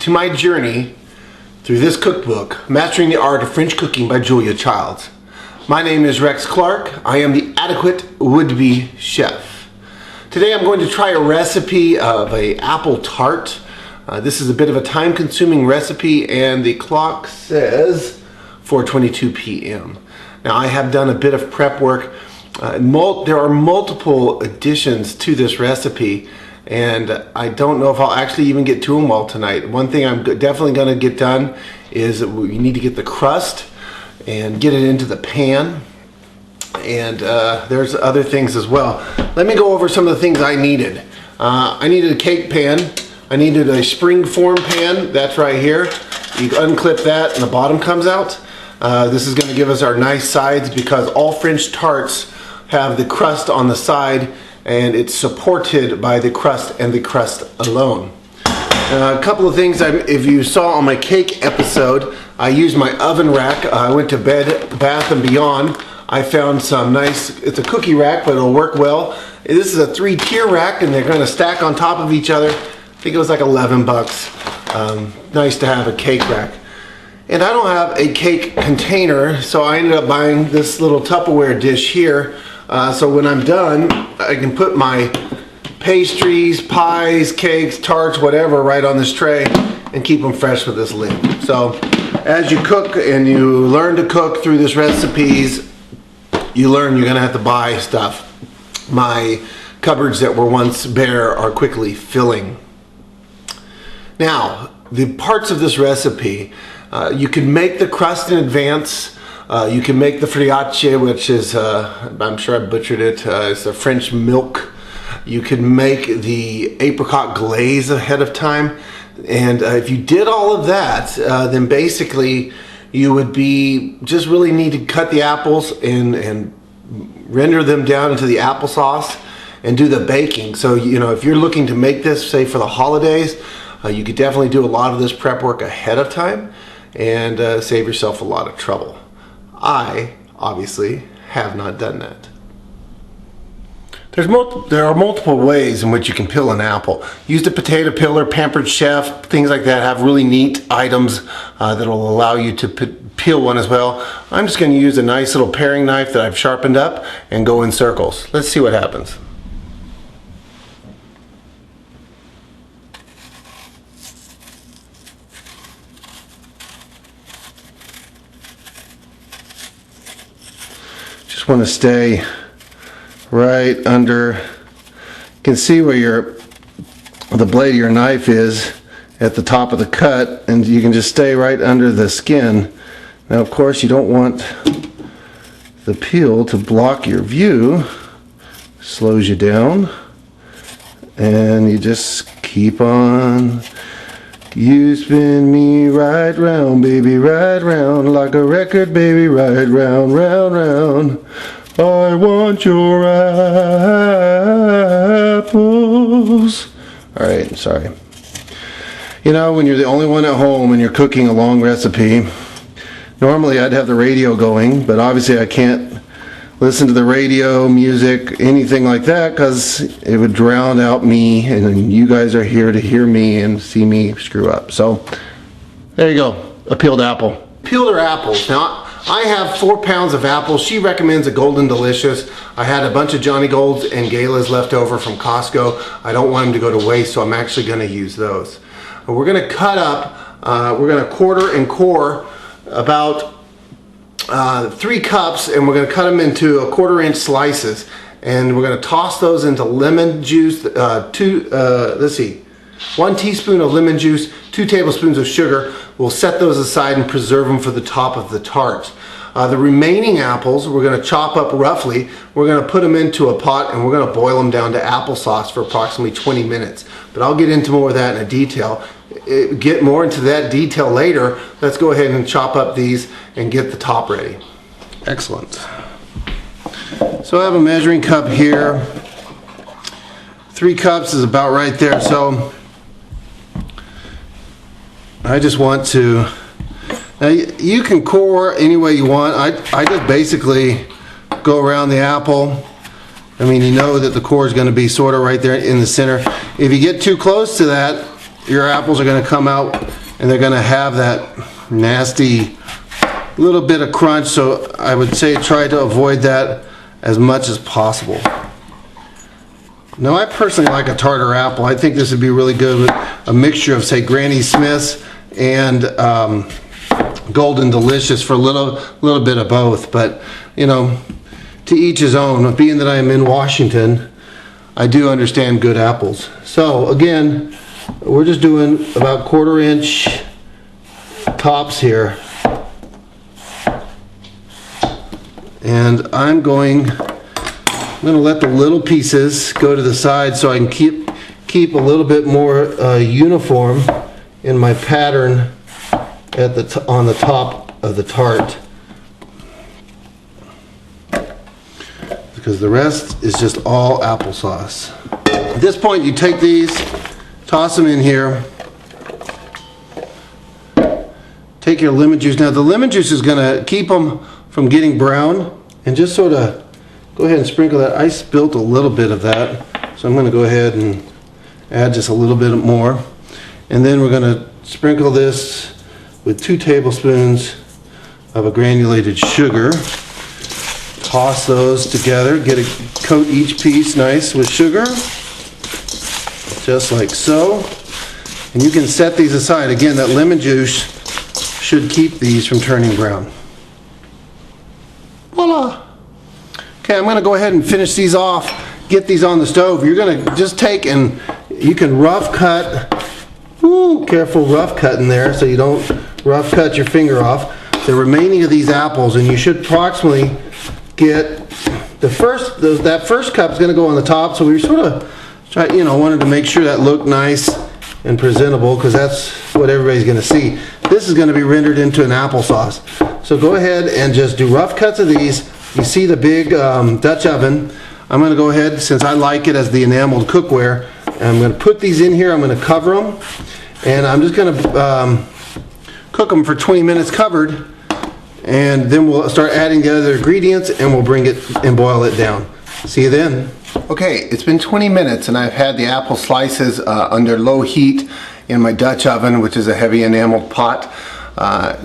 to my journey through this cookbook, Mastering the Art of French Cooking by Julia Childs. My name is Rex Clark. I am the adequate would-be chef. Today I'm going to try a recipe of an apple tart. This is a bit of a time-consuming recipe, and the clock says 4:22 p.m. Now, I have done a bit of prep work. There are multiple additions to this recipe, and I don't know if I'll actually even get to them all tonight. One thing I'm definitely going to get done is we need to get the crust and get it into the pan, and there's other things as well. Let me go over some of the things I needed. I needed a cake pan. I needed a spring-form pan. That's right here. You unclip that and the bottom comes out. This is going to give us our nice sides, because all French tarts have the crust on the side, and it's supported by the crust and the crust alone. A couple of things, if you saw on my cake episode, I used my oven rack. I went to Bed Bath & Beyond. I found some nice, it's a cookie rack, but it'll work well. This is a 3-tier rack, and they're going to stack on top of each other. I think it was like 11 bucks. Nice to have a cake rack. And I don't have a cake container, so I ended up buying this little Tupperware dish here. So when I'm done, I can put my pastries, pies, cakes, tarts, whatever, right on this tray and keep them fresh with this lid. So as you cook and you learn to cook through these recipes, you learn you're gonna have to buy stuff. My cupboards that were once bare are quickly filling. Now, the parts of this recipe, you can make the crust in advance. You can make the friace, which is, I'm sure I butchered it, it's a French milk. You can make the apricot glaze ahead of time. And if you did all of that, then basically you would just really need to cut the apples and render them down into the applesauce and do the baking. So, you know, if you're looking to make this, say, for the holidays, you could definitely do a lot of this prep work ahead of time and save yourself a lot of trouble. I, obviously, have not done that. There are multiple ways in which you can peel an apple. Use the potato peeler, Pampered Chef, things like that have really neat items that will allow you to peel one as well. I'm just going to use a nice little paring knife that I've sharpened up and go in circles. Let's see what happens. Just want to stay right under. You can see where the blade of your knife is at the top of the cut, and you can just stay right under the skin. Now, of course, you don't want the peel to block your view. Slows you down, and you just keep on. You spin me right round, baby, right round, like a record, baby, right round, round, round. I want your apples. Alright, sorry. You know, when you're the only one at home and you're cooking a long recipe, normally I'd have the radio going, but obviously I can't listen to the radio, music, anything like that, because it would drown out me, and you guys are here to hear me and see me screw up. So there you go, a peeled apple. Peeled her apples. Now I have 4 pounds of apples. She recommends a Golden Delicious. I had a bunch of Johnny Golds and Galas left over from Costco. I don't want them to go to waste, so I'm actually going to use those. We're going to cut up, we're going to quarter and core about 3 cups, and we're going to cut them into 1/4-inch slices, and we're going to toss those into lemon juice. 1 teaspoon of lemon juice, 2 tablespoons of sugar. We'll set those aside and preserve them for the top of the tart. The remaining apples we're going to chop up roughly. We're going to put them into a pot, and we're going to boil them down to applesauce for approximately 20 minutes. But I'll get into more of that in detail. Get more into that detail later. Let's go ahead and chop up these and get the top ready. Excellent. So I have a measuring cup here. 3 cups is about right there. So I just want to, now you can core any way you want. I just basically go around the apple. I mean, you know that the core is going to be sort of right there in the center. If you get too close to that, your apples are going to come out and they're going to have that nasty little bit of crunch, so I would say try to avoid that as much as possible. Now I personally like a Tartar apple. I think this would be really good with a mixture of, say, Granny Smith's and Golden Delicious, for a little bit of both. But you know, to each his own. Being that I am in Washington, I do understand good apples. So again, we're just doing about 1/4 inch tops here, and I'm going to let the little pieces go to the side so I can keep a little bit more uniform in my pattern at on the top of the tart, because the rest is just all applesauce. At this point, you take these, toss them in here, take your lemon juice. Now the lemon juice is going to keep them from getting brown, and just sort of go ahead and sprinkle that. I spilt a little bit of that, so I'm going to go ahead and add just a little bit more. And then we're going to sprinkle this with 2 tablespoons of a granulated sugar. Toss those together, coat each piece nice with sugar, just like so. And you can set these aside. Again, that lemon juice should keep these from turning brown. Voila! Okay, I'm going to go ahead and finish these off, get these on the stove. You're going to just take and you can rough cut. Ooh, careful rough cutting there so you don't rough cut your finger off. The remaining of these apples, and you should approximately get that first cup is going to go on the top, so we sort of wanted to make sure that looked nice and presentable, because that's what everybody's going to see. This is going to be rendered into an applesauce. So go ahead and just do rough cuts of these. You see the big Dutch oven. I'm going to go ahead, since I like it as the enameled cookware, and I'm going to put these in here. I'm going to cover them, and I'm just going to cook them for 20 minutes covered, and then we'll start adding the other ingredients, and we'll bring it and boil it down. See you then. Okay, it's been 20 minutes and I've had the apple slices under low heat in my Dutch oven, which is a heavy enameled pot,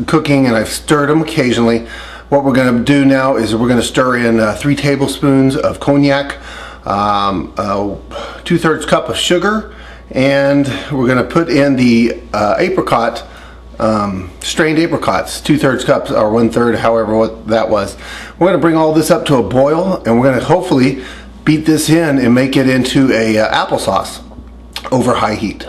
cooking, and I've stirred them occasionally. What we're going to do now is we're going to stir in 3 tablespoons of cognac, 2/3 cup of sugar, and we're going to put in the apricot, strained apricots, 2/3 cups or 1/3, however what that was. We're going to bring all this up to a boil, and we're going to hopefully beat this in and make it into a applesauce over high heat.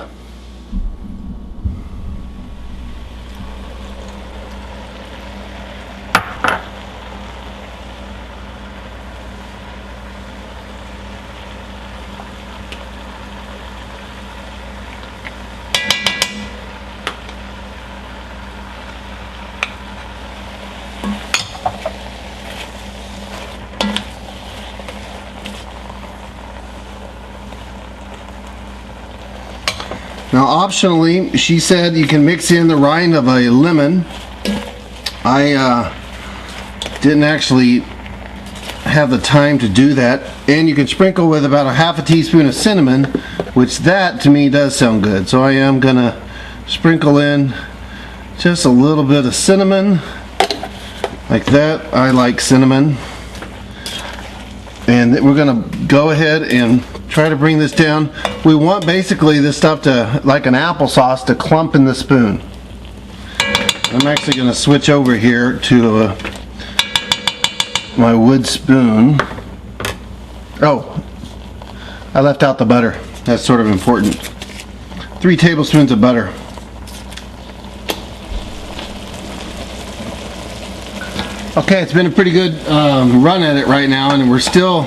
Now optionally, she said you can mix in the rind of a lemon. I didn't actually have the time to do that. And you can sprinkle with about a half a teaspoon of cinnamon, which that to me does sound good. So I am gonna sprinkle in just a little bit of cinnamon, like that. I like cinnamon. And we're gonna go ahead and try to bring this down. We want basically this stuff to, like an applesauce, to clump in the spoon. I'm actually going to switch over here to my wood spoon. Oh, I left out the butter. That's sort of important. 3 tablespoons of butter. Okay, it's been a pretty good run at it right now, and we're still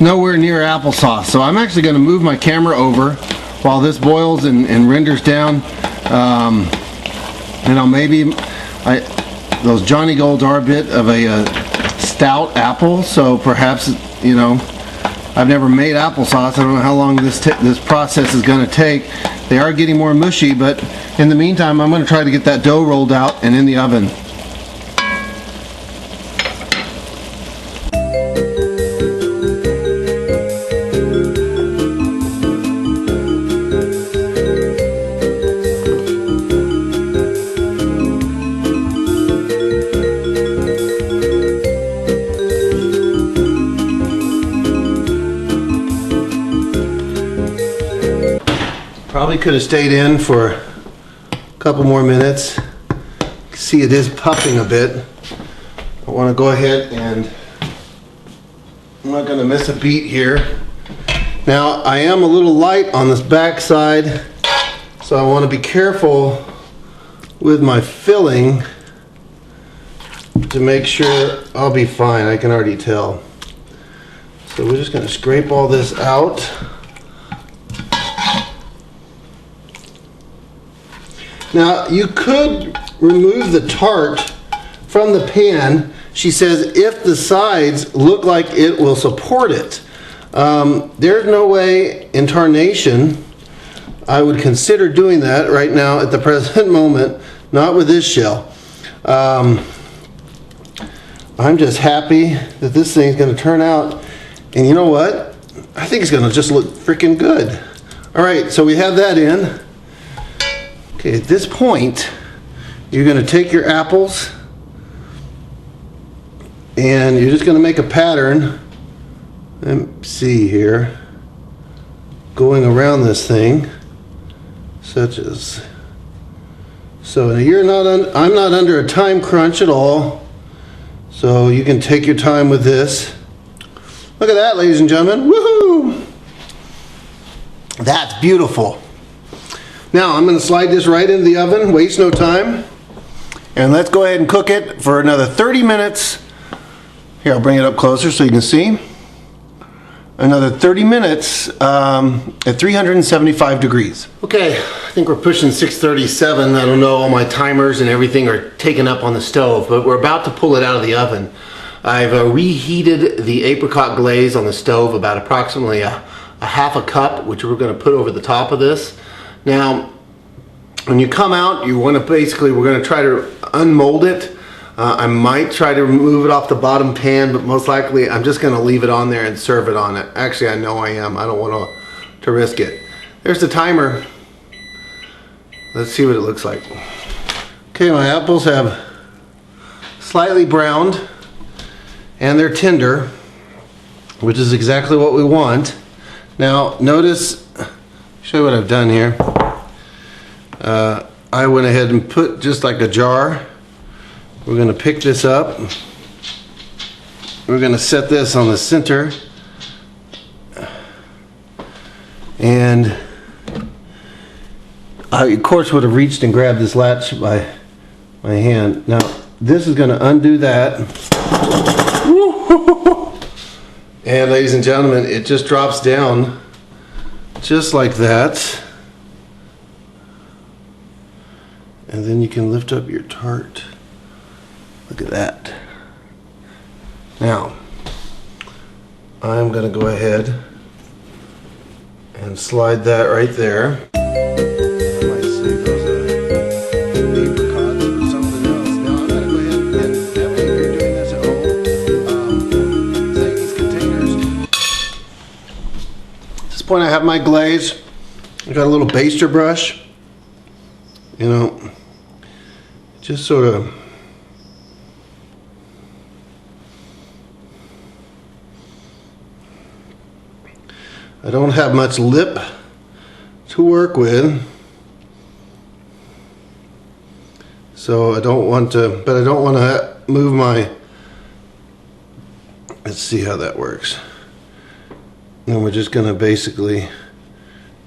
nowhere near applesauce. So I'm actually going to move my camera over while this boils and renders down. Maybe those Johnny Golds are a bit of a stout apple, so perhaps, you know, I've never made applesauce. I don't know how long this process is going to take. They are getting more mushy, but in the meantime, I'm going to try to get that dough rolled out and in the oven. Probably could have stayed in for a couple more minutes. See, it is puffing a bit. I want to go ahead and I'm not going to miss a beat here. Now, I am a little light on this back side, so I want to be careful with my filling to make sure I'll be fine. I can already tell. So we're just going to scrape all this out. Now, you could remove the tart from the pan. She says if the sides look like it will support it. There's no way in tarnation I would consider doing that right now at the present moment, not with this shell. I'm just happy that this thing's going to turn out, and you know what? I think it's going to just look freaking good. All right, so we have that in. Okay, at this point, you're going to take your apples and you're just going to make a pattern. Let's see here, going around this thing, such as so. Now I'm not under a time crunch at all, so you can take your time with this. Look at that, ladies and gentlemen. Woohoo! That's beautiful. Now I'm going to slide this right into the oven, waste no time, and let's go ahead and cook it for another 30 minutes. Here, I'll bring it up closer so you can see. Another 30 minutes at 375 degrees. Okay, I think we're pushing 637. I don't know, all my timers and everything are taken up on the stove, but we're about to pull it out of the oven. I've reheated the apricot glaze on the stove about approximately a half a cup, which we're going to put over the top of this. Now, when you come out, you want to basically, we're going to try to unmold it. I might try to remove it off the bottom pan, but most likely I'm just going to leave it on there and serve it on it. Actually, I know I am. I don't want to risk it. There's the timer. Let's see what it looks like. Okay, my apples have slightly browned and they're tender, which is exactly what we want. Now, notice, show you what I've done here. I went ahead and put just like a jar. We're going to pick this up. We're going to set this on the center. And I, of course, would have reached and grabbed this latch by my hand. Now, this is going to undo that. And ladies and gentlemen, it just drops down just like that. And then you can lift up your tart. Look at that. Now, I'm going to go ahead and slide that right there. I might save those apricots or something else. Now, I'm going to go ahead and that way, if you're doing this at home, take these containers. At this point, I have my glaze. I've got a little baster brush. You know, just sort of I don't have much lip to work with, so I don't want to, but I don't want to move my, let's see how that works. And we're just going to basically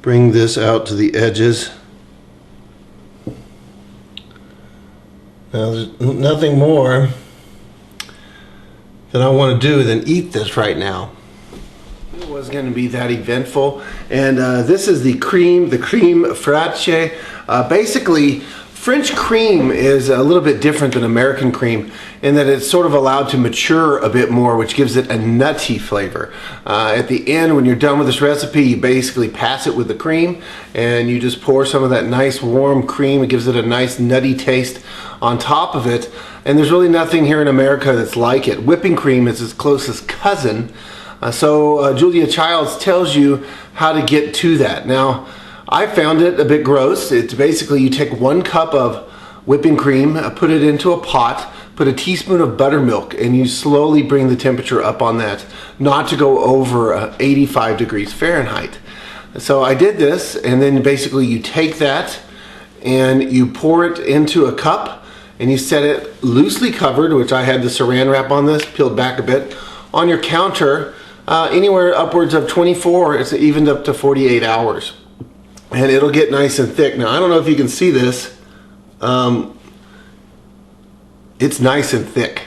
bring this out to the edges. Now there's nothing more that I want to do than eat this right now. It was going to be that eventful, and this is the creme fraiche. Basically, French cream is a little bit different than American cream in that it's sort of allowed to mature a bit more, which gives it a nutty flavor. At the end, when you're done with this recipe, you basically pass it with the cream, and you just pour some of that nice warm cream. It gives it a nice nutty taste on top of it, and there's really nothing here in America that's like it. Whipping cream is its closest cousin. So Julia Childs tells you how to get to that. Now, I found it a bit gross. It's basically you take 1 cup of whipping cream, put it into a pot, put a teaspoon of buttermilk, and you slowly bring the temperature up on that, not to go over 85 degrees Fahrenheit. So I did this, and then basically you take that and you pour it into a cup and you set it loosely covered, which I had the saran wrap on this, peeled back a bit, on your counter anywhere upwards of 24, it's evened up to 48 hours. And it'll get nice and thick. Now, I don't know if you can see this. It's nice and thick,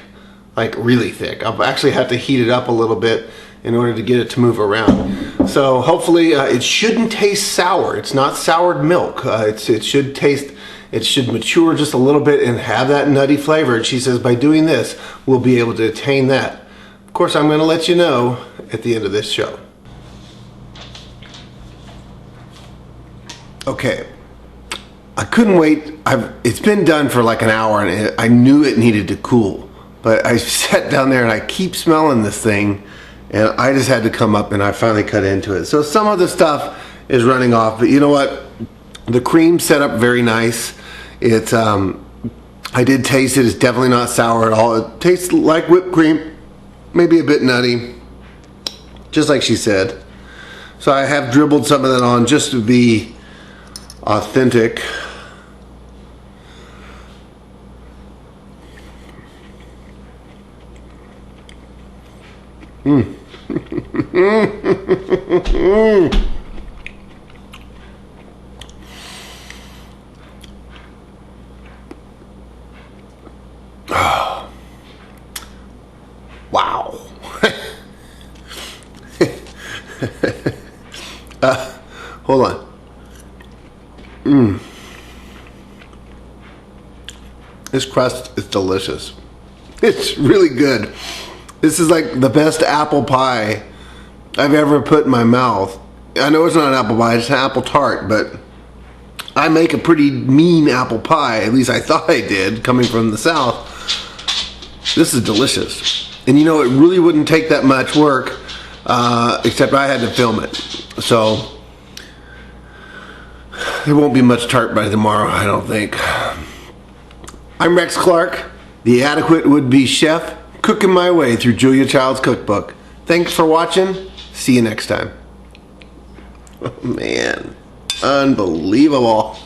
like really thick. I'll actually have to heat it up a little bit in order to get it to move around. So hopefully it shouldn't taste sour. It's not soured milk. It should mature just a little bit and have that nutty flavor. And she says by doing this, we'll be able to attain that. Of course, I'm going to let you know at the end of this show. Okay, I couldn't wait. It's been done for like an hour and I knew it needed to cool. But I sat down there and I keep smelling this thing and I just had to come up and I finally cut into it. So some of the stuff is running off, but you know what? The cream set up very nice. It's, I did taste it. It's definitely not sour at all. It tastes like whipped cream, maybe a bit nutty, just like she said. So I have dribbled some of that on just to be authentic. Oh. Wow. Hold on. This crust is delicious. It's really good. This is like the best apple pie I've ever put in my mouth. I know it's not an apple pie, it's an apple tart, but I make a pretty mean apple pie. At least I thought I did, coming from the South. This is delicious. And you know, it really wouldn't take that much work, except I had to film it. So there won't be much tart by tomorrow, I don't think. I'm Rex Clark, the adequate would-be chef, cooking my way through Julia Child's cookbook. Thanks for watching. See you next time. Oh, man. Unbelievable.